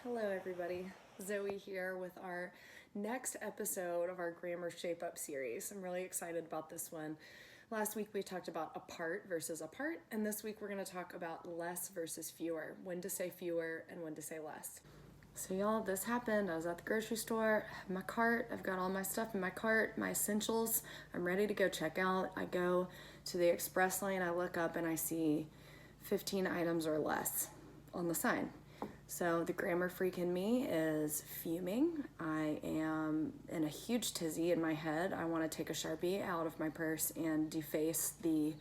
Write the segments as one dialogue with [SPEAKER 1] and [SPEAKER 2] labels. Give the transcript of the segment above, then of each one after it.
[SPEAKER 1] Hello everybody, Zoe here with our next episode of our grammar shape up series. I'm really excited about this one. Last week we talked about apart versus apart, and this week we're going to talk about less versus fewer, when to say fewer and when to say less. So y'all, this happened. I was at the grocery store, I have my cart, I've got all my stuff in my cart, my essentials, I'm ready to go check out. I go to the express lane, I look up and I see 15 items or less on the sign. So the grammar freak in me is fuming. I am in a huge tizzy in my head. I want to take a Sharpie out of my purse and deface the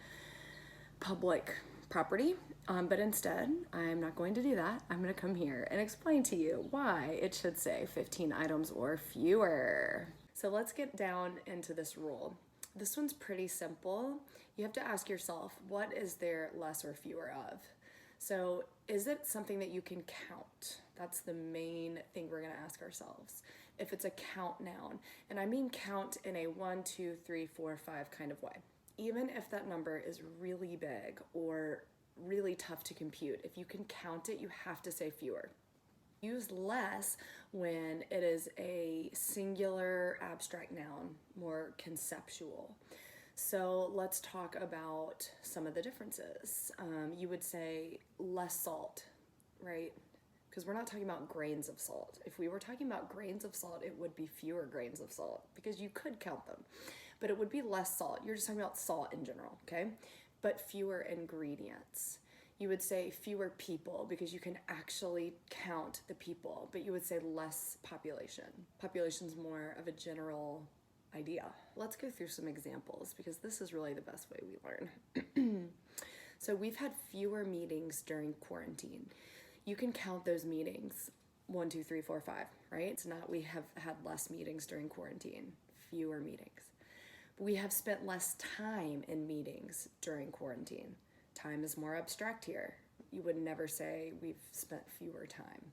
[SPEAKER 1] public property. But instead, I'm not going to do that. I'm going to come here and explain to you why it should say 15 items or fewer. So let's get down into this rule. This one's pretty simple. You have to ask yourself, what is there less or fewer of? So is it something that you can count? That's the main thing we're going to ask ourselves. If it's a count noun, and I mean count in a 1, 2, 3, 4, 5 kind of way. Even if that number is really big or really tough to compute, if you can count it, you have to say fewer. Use less when it is a singular abstract noun, more conceptual. So let's talk about some of the differences. You would say less salt, right? Because we're not talking about grains of salt. If we were talking about grains of salt, it would be fewer grains of salt because you could count them, but it would be less salt. You're just talking about salt in general, okay? But fewer ingredients. You would say fewer people because you can actually count the people, but you would say less population. Population's more of a general idea. Let's go through some examples because this is really the best way we learn. So we've had fewer meetings during quarantine. You can count those meetings 1, 2, 3, 4, 5, right? It's not we have had less meetings during quarantine, fewer meetings. We have spent less time in meetings during quarantine. Time is more abstract here. You would never say we've spent fewer time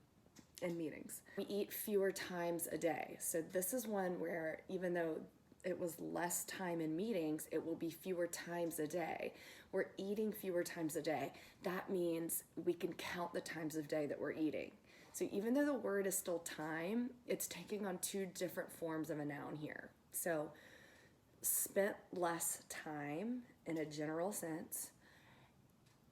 [SPEAKER 1] in meetings. We eat fewer times a day. So this is one where even though it was less time in meetings, it will be fewer times a day. We're eating fewer times a day. That means we can count the times of day that we're eating. So even though the word is still time, it's taking on two different forms of a noun here. So spent less time in a general sense.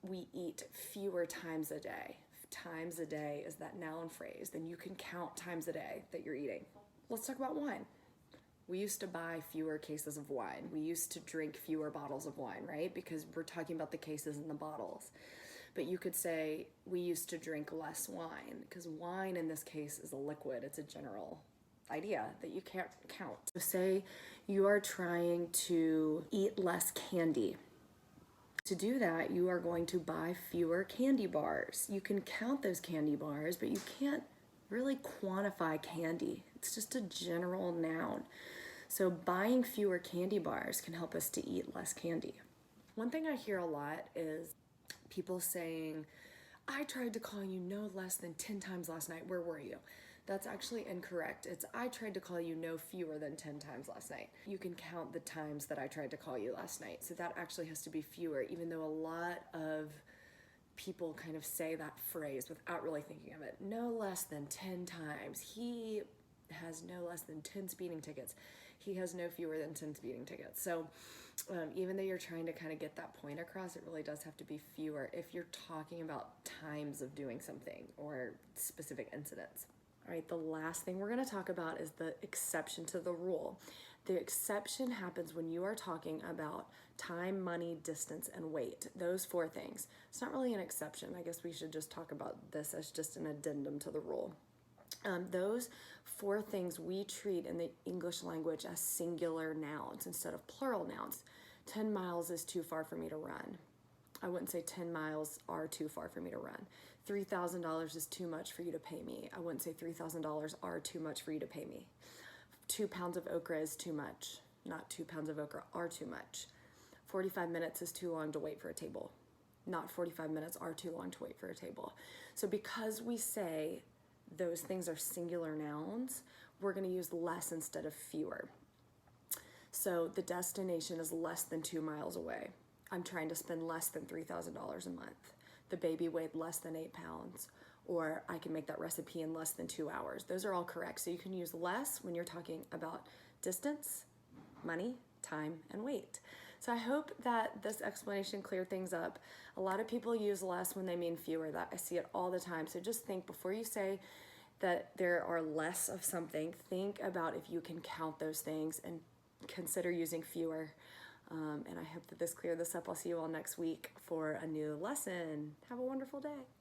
[SPEAKER 1] We eat fewer times a day. Times a day is that noun phrase, then you can count times a day that you're eating. Let's talk about wine. We used to buy fewer cases of wine. We used to drink fewer bottles of wine, right? Because we're talking about the cases and the bottles. But you could say we used to drink less wine because wine in this case is a liquid. It's a general idea that you can't count. So say you are trying to eat less candy. To do that, you are going to buy fewer candy bars. You can count those candy bars, but you can't really quantify candy. It's just a general noun. So buying fewer candy bars can help us to eat less candy. One thing I hear a lot is people saying, I tried to call you no less than 10 times last night. Where were you? That's actually incorrect. It's I tried to call you no fewer than 10 times last night. You can count the times that I tried to call you last night. So that actually has to be fewer, even though a lot of people kind of say that phrase without really thinking of it. No less than 10 times. He has no less than 10 speeding tickets. He has no fewer than 10 speeding tickets. So even though you're trying to kind of get that point across, it really does have to be fewer if you're talking about times of doing something or specific incidents. All right, the last thing we're going to talk about is the exception to the rule. The exception happens when you are talking about time, money, distance, and weight. Those 4 things. It's not really an exception. I guess we should just talk about this as just an addendum to the rule. Those 4 things we treat in the English language as singular nouns instead of plural nouns. 10 miles is too far for me to run. I wouldn't say 10 miles are too far for me to run. $3,000 is too much for you to pay me. I wouldn't say $3,000 are too much for you to pay me. 2 pounds of okra is too much. Not 2 pounds of okra are too much. 45 minutes is too long to wait for a table. Not 45 minutes are too long to wait for a table. So because we say those things are singular nouns, we're going to use less instead of fewer. So the destination is less than 2 miles away. I'm trying to spend less than $3,000 a month. The baby weighed less than 8 pounds. or I can make that recipe in less than 2 hours. Those are all correct. So you can use less when you're talking about distance, money, time, and weight. So I hope that this explanation cleared things up. A lot of people use less when they mean fewer. That I see it all the time. So just think before you say that there are less of something, think about if you can count those things and consider using fewer. And I hope that this cleared this up. I'll see you all next week for a new lesson. Have a wonderful day.